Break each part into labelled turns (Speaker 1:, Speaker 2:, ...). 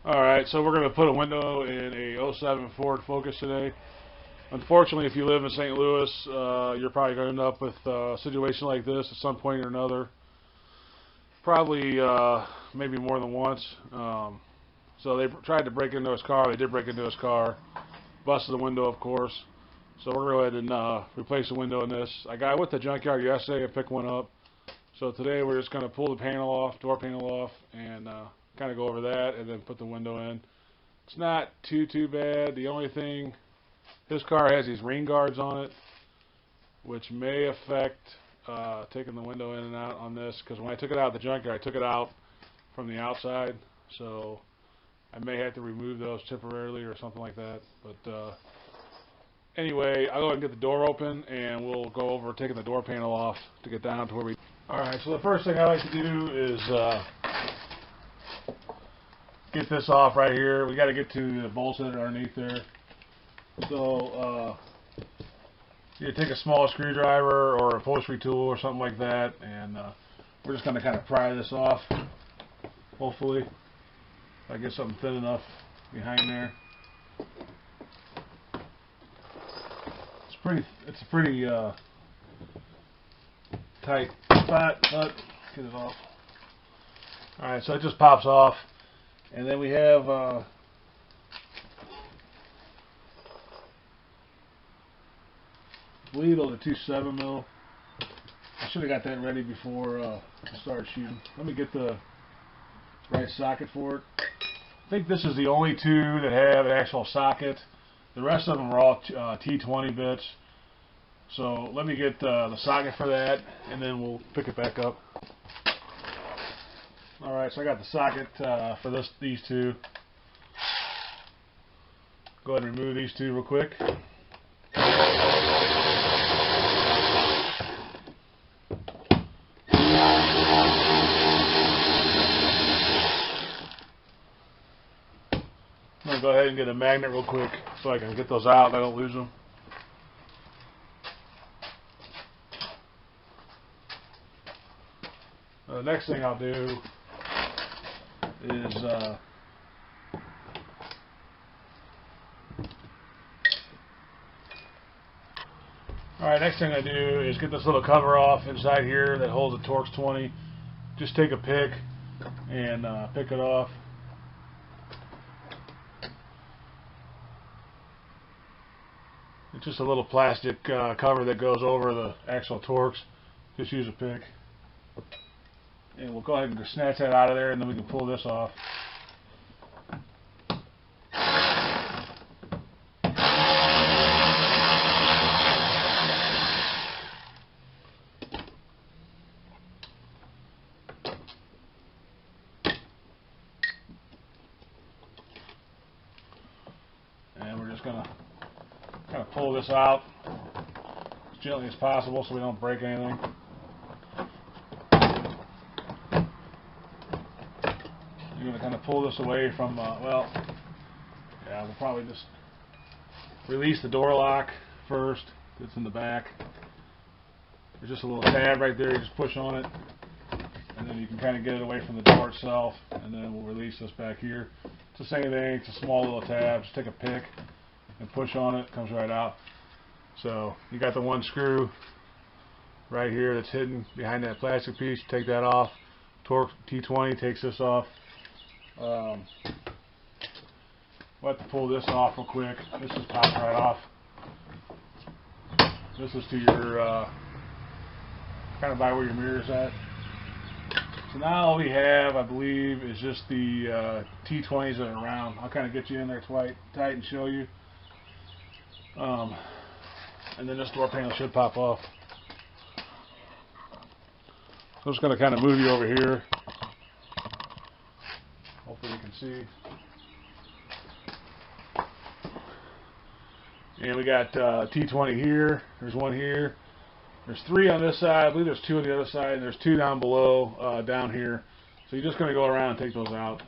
Speaker 1: Alright, so we're going to put a window in a '07 Ford Focus today. Unfortunately, if you live in St. Louis, you're probably going to end up with a situation like this at some point or another. Probably, maybe more than once. So they tried to break into his car. They did break into his car. Busted the window, of course. So we're going to go ahead and replace the window in this. I got with the junkyard yesterday and picked one up. So today we're just going to pull the panel off, door panel off, and kind of go over that and then put the window in. It's not too bad. The only thing, his car has these rain guards on it, which may affect taking the window in and out on this, because when I took it out of the junkyard, I took it out from the outside, so I may have to remove those temporarily or something like that. But anyway, I'll go ahead and get the door open, and we'll go over taking the door panel off to get down to where we... Alright, so the first thing I like to do is get this off right here. We got to get to the bolts that are underneath there. So you take a small screwdriver or a upholstery tool or something like that, and we're just going to kind of pry this off. Hopefully, if I get something thin enough behind there. It's a pretty tight spot, but get it off. All right, so it just pops off. And then we have bleed on the 2.7 mil. I should have got that ready before I started shooting. Let me get the right socket for it. I think this is the only two that have an actual socket. The rest of them are all T20 bits. So let me get the socket for that, and then we'll pick it back up. Alright, so I got the socket for these two. Go ahead and remove these two real quick. I'm going to go ahead and get a magnet real quick so I can get those out and I don't lose them. The next thing I'll do is alright, next thing I do is get this little cover off inside here that holds the Torx 20. Just take a pick and pick it off. It's just a little plastic cover that goes over the actual Torx. Just use a pick. And we'll go ahead and snatch that out of there, and then we can pull this off. And we're just going to kind of pull this out as gently as possible so we don't break anything. You're going to kind of pull this away from, well, yeah, we'll probably just release the door lock first. It's in the back. There's just a little tab right there. You just push on it, and then you can kind of get it away from the door itself, and then we'll release this back here. It's the same thing. It's a small little tab. Just take a pick and push on it. It comes right out. So you got the one screw right here that's hidden behind that plastic piece. Take that off. Torx T20 takes this off. We'll have to pull this off real quick. This just pops right off. This is to your kind of by where your mirror is at. So now all we have, I believe, is just the T20s that are around. I'll kind of get you in there tight and show you. And then this door panel should pop off. So I'm just going to kind of move you over here. Hopefully you can see. And we got T20 here. There's one here. There's three on this side. I believe there's two on the other side. And there's two down below, down here. So you're just going to go around and take those out.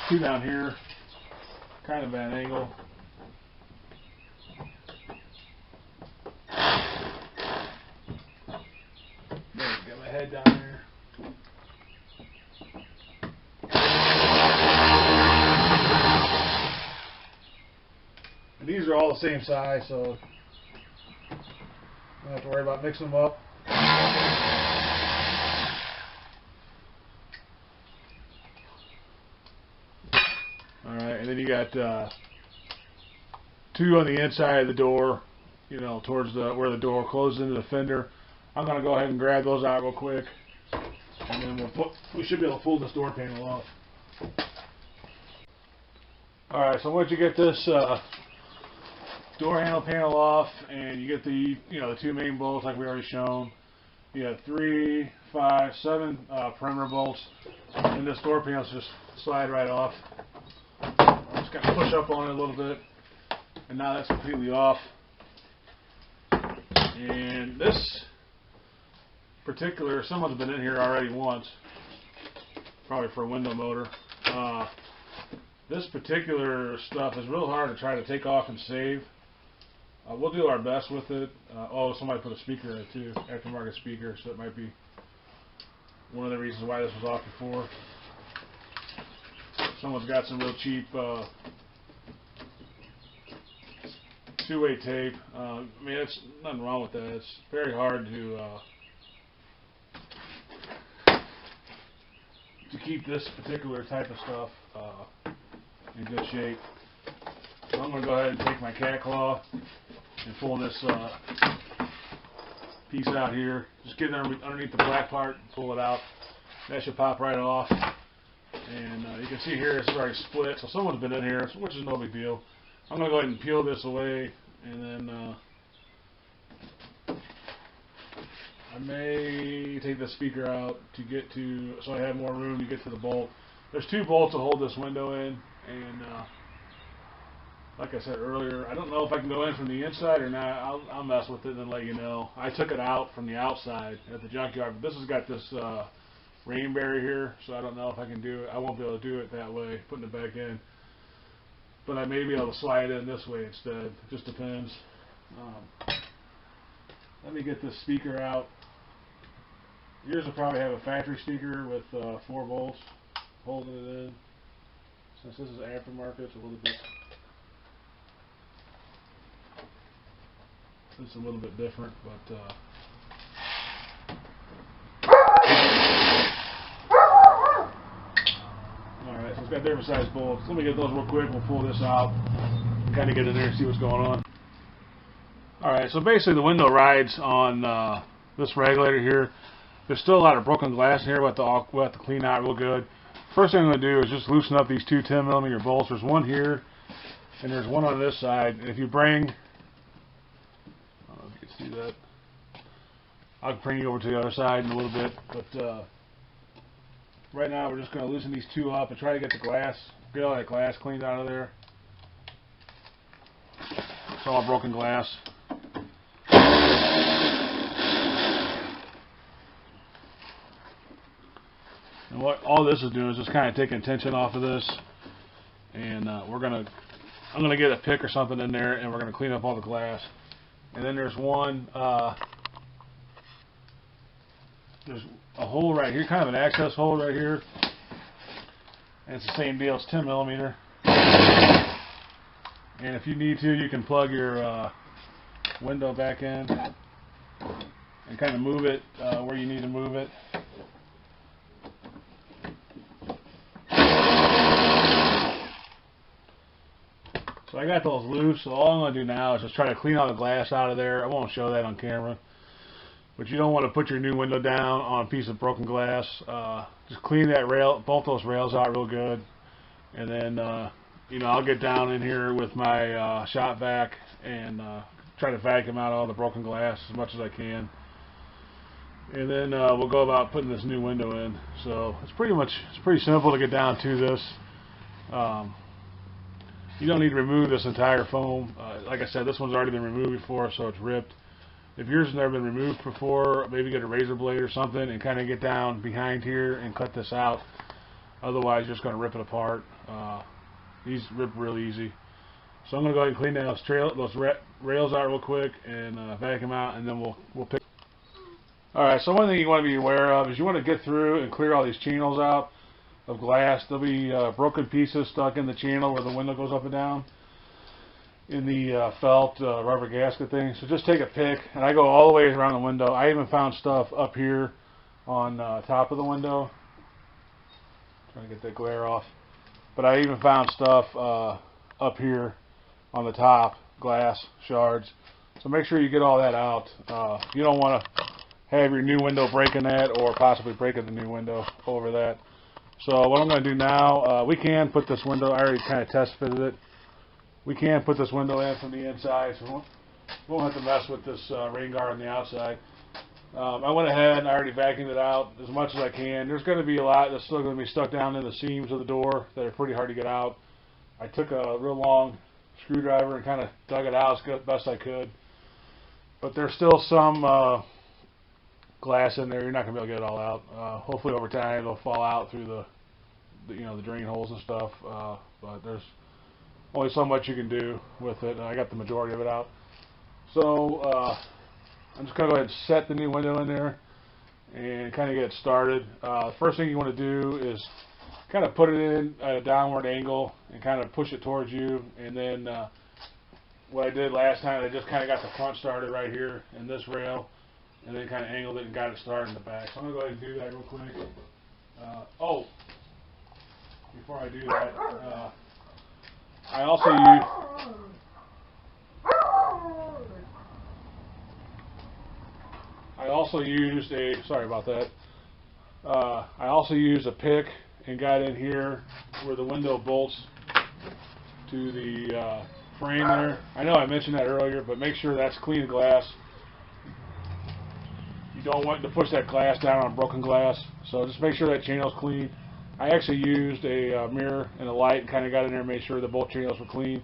Speaker 1: two down here, kind of at an angle. Get my head down there. And these are all the same size, so don't have to worry about mixing them up. Alright, and then you got two on the inside of the door, you know, towards where the door closes into the fender. I'm going to go ahead and grab those out real quick, and then we should be able to pull this door panel off. Alright, so once you get this door handle panel off, and you get the the two main bolts like we already shown, you have 3, 5, 7 perimeter bolts, and this door panel just slide right off. Just kind of push up on it a little bit, and now that's completely off. And this particular, someone's been in here already once, probably for a window motor. This particular stuff is real hard to try to take off and save. We'll do our best with it. Oh, somebody put a speaker in it too, aftermarket speaker, so it might be one of the reasons why this was off before. Someone's got some real cheap two-way tape. I mean, it's nothing wrong with that. It's very hard to keep this particular type of stuff in good shape. So I'm going to go ahead and take my cat claw and pull this piece out here. Just get it underneath the black part and pull it out. That should pop right off. And you can see here it's already split, so someone's been in here, which is no big deal. I'm going to go ahead and peel this away, and then I may take the speaker out to get to, so I have more room to get to the bolt. There's 2 bolts to hold this window in, and like I said earlier, I don't know if I can go in from the inside or not. I'll mess with it and then let you know. I took it out from the outside at the junkyard, but this has got this rain barrier here, so I don't know if I can do it. I won't be able to do it that way, putting it back in. But I may be able to slide it in this way instead. It just depends. Let me get this speaker out. Yours will probably have a factory speaker with 4 volts holding it in. Since this is aftermarket, it's a little bit. It's a little bit different, but alright, so it's got different size bolts. Let me get those real quick. We'll pull this out, kind of get in there and see what's going on. Alright, so basically the window rides on this regulator here. There's still a lot of broken glass in here. We'll have to clean out real good. First thing I'm going to do is just loosen up these 2 10mm bolts. There's one here, and there's one on this side. And if you bring, I don't know if you can see that. I'll bring you over to the other side in a little bit, but right now we're just going to loosen these 2 up and try to get the glass, get all that glass cleaned out of there. It's all broken glass. And what all this is doing is just kind of taking tension off of this, and I'm gonna get a pick or something in there, and we're gonna clean up all the glass. And then there's one, there's a hole right here, kind of an access hole right here, and it's the same deal. It's 10mm. And if you need to, you can plug your window back in and kind of move it where you need to move it. So I got those loose, so all I'm going to do now is just try to clean all the glass out of there. I won't show that on camera. But you don't want to put your new window down on a piece of broken glass. Just clean that rail, both those rails out real good. And then, I'll get down in here with my shop vac and try to vacuum out all the broken glass as much as I can. And then we'll go about putting this new window in. So it's pretty simple to get down to this. You don't need to remove this entire foam. Like I said, this one's already been removed before, so it's ripped. If yours has never been removed before, maybe get a razor blade or something and kind of get down behind here and cut this out. Otherwise, you're just going to rip it apart. These rip real easy. So I'm going to go ahead and clean those rails out real quick and vacuum out, and then we'll pick. Alright, so one thing you want to be aware of is you want to get through and clear all these channels out of glass. There'll be broken pieces stuck in the channel where the window goes up and down in the felt rubber gasket thing. So just take a pick, and I go all the way around the window. I even found stuff up here on top of the window. Trying to get that glare off. But I even found stuff up here on the top, glass shards. So make sure you get all that out. You don't want to have your new window breaking that, or possibly breaking the new window over that. So what I'm going to do now, we can put this window, I already kind of test fitted it. We can put this window in from the inside, so we won't have to mess with this rain guard on the outside. I went ahead and I already vacuumed it out as much as I can. There's going to be a lot that's still going to be stuck down in the seams of the door that are pretty hard to get out. I took a real long screwdriver and kind of dug it out as best I could. But there's still some glass in there. You're not going to be able to get it all out. Hopefully over time it'll fall out through the drain holes and stuff. But there's only so much you can do with it. I got the majority of it out. So I'm just going to go ahead and set the new window in there and kind of get it started. The first thing you want to do is kind of put it in at a downward angle and kind of push it towards you. And then what I did last time, I just kind of got the front started right here in this rail, and then kind of angled it and got it started in the back. So I'm going to go ahead and do that real quick. Before I do that, I also used a, sorry about that, I also used a pick and got in here where the window bolts to the frame there. I know I mentioned that earlier, but make sure that's clean glass. You don't want to push that glass down on broken glass, so just make sure that channel's clean. I actually used a mirror and a light and kind of got in there and made sure that both channels were clean.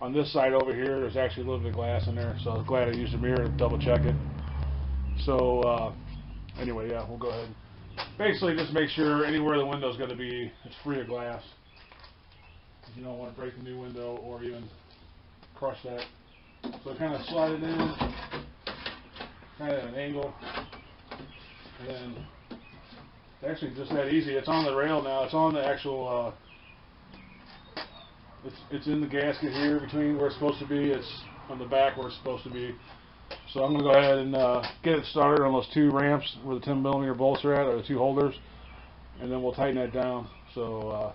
Speaker 1: On this side over here, there's actually a little bit of glass in there, so I'm glad I used a mirror to double check it. So anyway, yeah, we'll go ahead. Basically, just make sure anywhere the window's going to be, it's free of glass. You don't want to break the new window or even crush that. So kind of slide it in, kind of at an angle, and then it's actually just that easy. It's on the rail now. It's on the actual. It's in the gasket here between where it's supposed to be. It's on the back where it's supposed to be. So I'm going to go ahead and get it started on those two ramps where the 10mm bolts are at, or the two holders, and then we'll tighten that down. So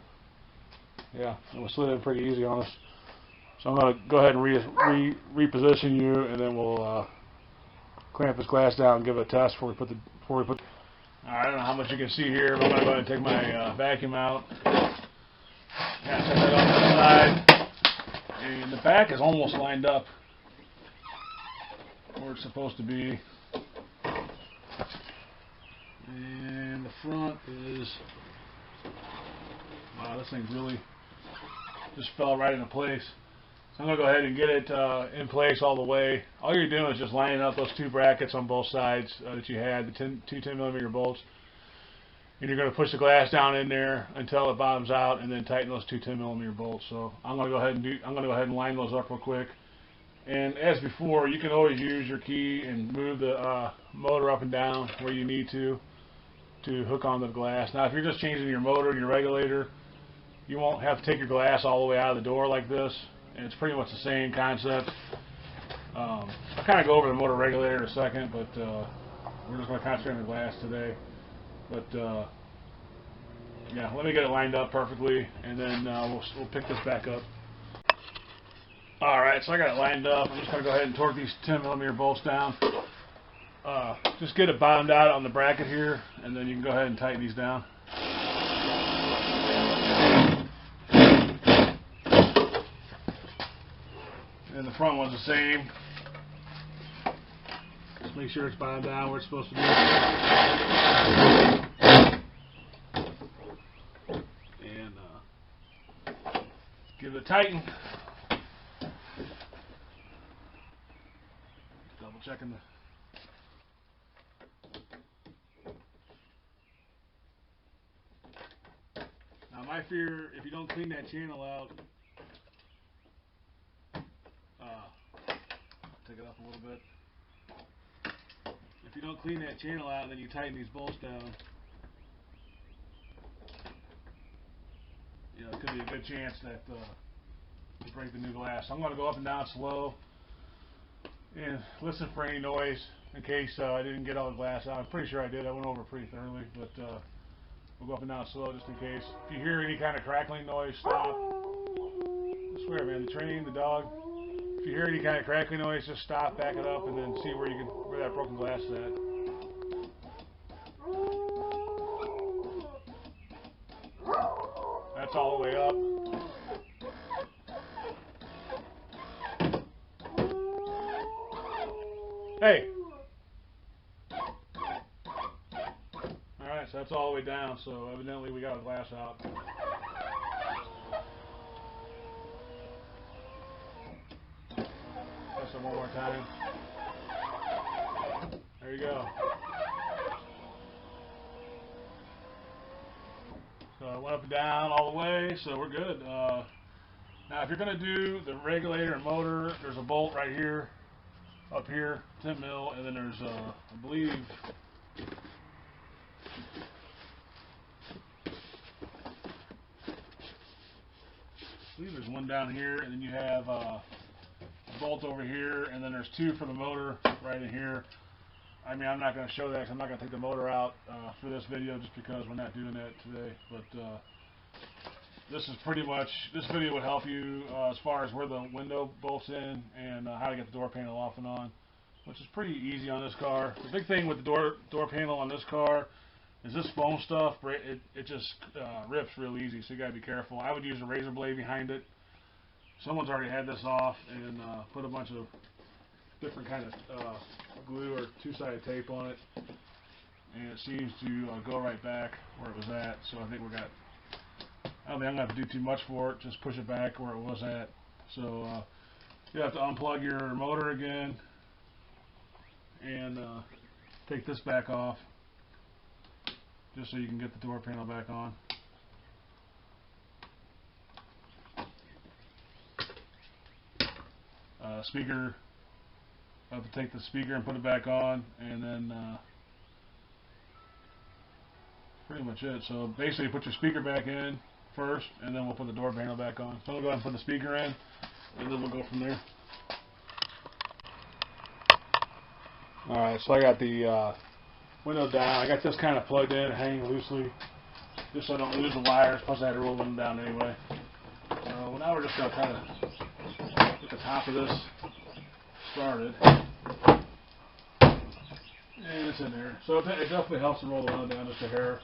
Speaker 1: yeah, it was slid in pretty easy on us. So I'm going to go ahead and reposition you, and then we'll clamp this glass down and give it a test before we put. I don't know how much you can see here, but I'm going to go ahead and take my vacuum out. Yeah, set that off to the side. And the back is almost lined up where it's supposed to be. And the front is, wow, this thing really just fell right into place. So I'm going to go ahead and get it in place all the way. All you're doing is just lining up those two brackets on both sides that you had, the two 10mm bolts. And you're going to push the glass down in there until it bottoms out, and then tighten those two 10mm bolts. So I'm going to go ahead and line those up real quick. And as before, you can always use your key and move the motor up and down where you need to hook on the glass. Now, if you're just changing your motor and your regulator, you won't have to take your glass all the way out of the door like this. And it's pretty much the same concept. I'll kind of go over the motor regulator in a second, but we're just going to concentrate on the glass today. But yeah, let me get it lined up perfectly, and then we'll pick this back up. Alright, so I got it lined up. I'm just going to go ahead and torque these 10mm bolts down. Just get it bottomed out on the bracket here, and then you can go ahead and tighten these down. And the front one's the same. Just make sure it's bottomed down where it's supposed to be. And give it a tighten. Double checking the. Now I fear if you don't clean that channel out, take it up a little bit. If you don't clean that channel out and then you tighten these bolts down, you know, it could be a good chance that you break the new glass. So I'm going to go up and down slow and listen for any noise in case I didn't get all the glass out. I'm pretty sure I did. I went over pretty thoroughly, but we'll go up and down slow just in case. If you hear any kind of crackling noise, stop. I swear, man, the train, the dog. If you hear any kind of crackling noise, just stop, back it up, and then see where that broken glass is at. That's all the way up. Hey! Alright, so that's all the way down, so evidently we got a glass out. Press it one more time. There you go. So I went up and down all the way, so we're good. Now if you're going to do the regulator and motor, there's a bolt right here, up here, 10 mil, and then there's, I believe there's one down here, and then you have a bolt over here, and then there's two for the motor right in here. I mean, I'm not going to show that because I'm not going to take the motor out for this video just because we're not doing that today. But this is pretty much, this video would help you as far as where the window bolts in and how to get the door panel off and on, which is pretty easy on this car. The big thing with the door panel on this car is this foam stuff, it just rips real easy, so you got to be careful. I would use a razor blade behind it. Someone's already had this off and put a bunch of different kind of glue or two-sided tape on it, and it seems to go right back where it was at. So I think I don't think I'm going to have to do too much for it, just push it back where it was at. So you have to unplug your motor again and take this back off just so you can get the door panel back on. Speaker, I have to take the speaker and put it back on, and then pretty much it. So basically put your speaker back in first, and then we'll put the door panel back on. So we'll go ahead and put the speaker in, and then we'll go from there. Alright, so I got the window down. I got this kind of plugged in, hanging loosely, just so I don't lose the wires, plus I had to roll them down anyway. Well, now we're just going to kind of get the top of this started. And it's in there. So it definitely helps to roll the window down just a hair.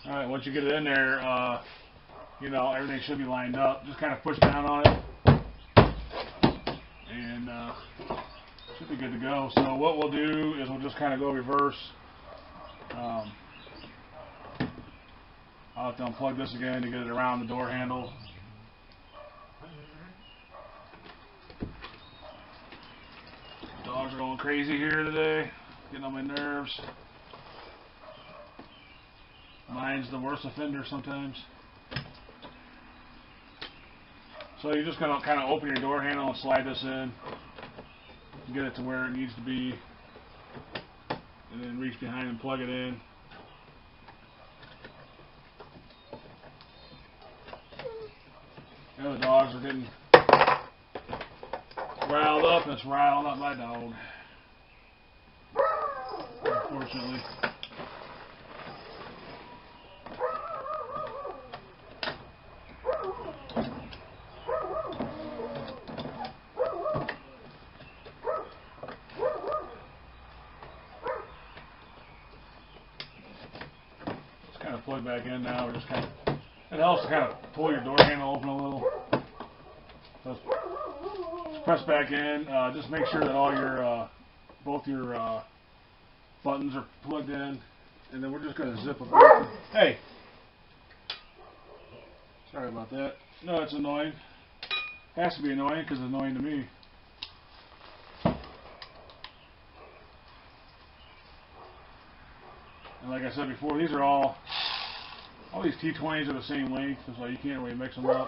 Speaker 1: Alright, once you get it in there, you know, everything should be lined up. Just kind of push down on it, and should be good to go. So what we'll do is we'll just kind of go reverse. I'll have to unplug this again to get it around the door handle. Dogs are going crazy here today, getting on my nerves. Mine's the worst offender sometimes. So you're just going to kind of open your door handle and slide this in, get it to where it needs to be, and then reach behind and plug it in. You know, the dogs are getting riled up, and it's riling up my dog, unfortunately. Kind of plug back in now. We're just kind of, it helps to kind of pull your door handle open a little. So press back in. Just make sure that all your both your buttons are plugged in, and then we're just going to zip them. Hey, sorry about that. No, it's annoying. Has to be annoying because it's annoying to me. And like I said before, these are all these T20s are the same length, so you can't really mix them up.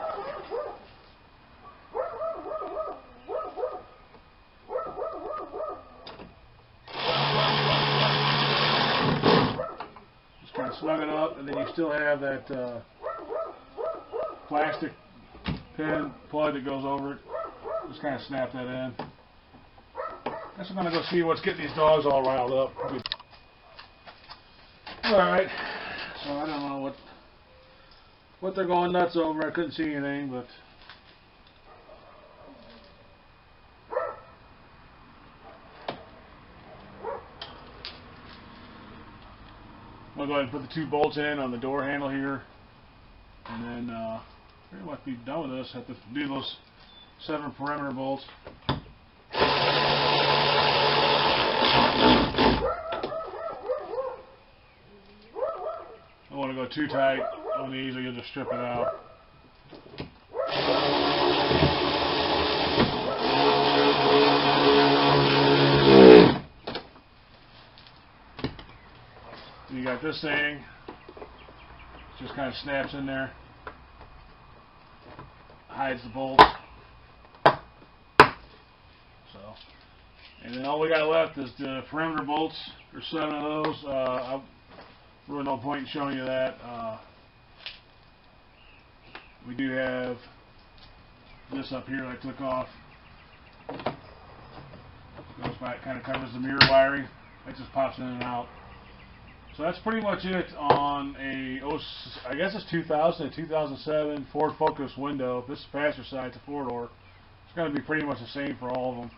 Speaker 1: Just kind of snug it up, and then you still have that plastic pin plug that goes over it. Just kind of snap that in. Guess I'm going to go see what's getting these dogs all riled up. Alright, so I don't know what they're going nuts over. I couldn't see anything, but I'll go ahead and put the 2 bolts in on the door handle here, and then pretty much be done with this. Have to do those 7 perimeter bolts. I don't want to go too tight on these, or you'll just strip it out. You got this thing, just kind of snaps in there, hides the bolts. So, and then all we got left is the perimeter bolts. There's 7 of those. Really no point in showing you that. We do have this up here that I took off. Goes by, it kind of covers the mirror wiring. It just pops in and out. So that's pretty much it on a, I guess it's 2000 and 2007 Ford Focus window. This is passenger side, it's a 4-door. It's going to be pretty much the same for all of them.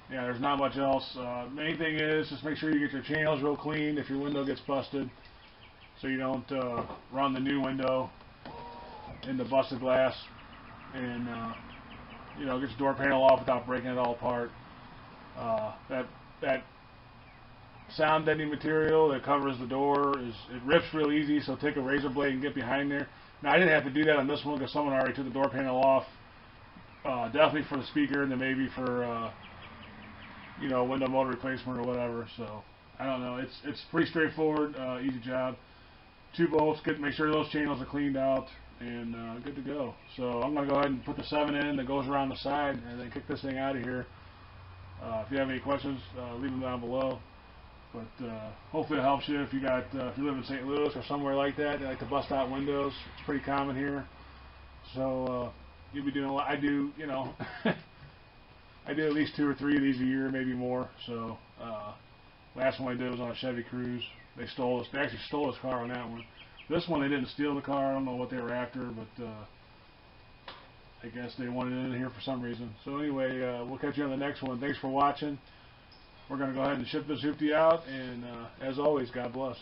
Speaker 1: Yeah, there's not much else. Main thing is just make sure you get your channels real clean if your window gets busted, so you don't run the new window into busted glass, and you know, get your door panel off without breaking it all apart. That sound deadening material that covers the door it rips real easy, so take a razor blade and get behind there. Now I didn't have to do that on this one because someone already took the door panel off. Definitely for the speaker, and then maybe for you know, window motor replacement or whatever. So I don't know. It's pretty straightforward, easy job. 2 bolts. Make sure those channels are cleaned out, and good to go. So I'm gonna go ahead and put the 7 in that goes around the side, and then kick this thing out of here. If you have any questions, leave them down below. But hopefully it helps you if you live in St. Louis or somewhere like that. They like to bust out windows. It's pretty common here. So you'll be doing a lot. I do, you know. I do at least 2 or 3 of these a year, maybe more. So last one I did was on a Chevy Cruze. They actually stole his car on that one. This one they didn't steal the car. I don't know what they were after, but I guess they wanted it in here for some reason. So anyway, we'll catch you on the next one. Thanks for watching. We're going to go ahead and ship this hoopty out, and as always, God bless.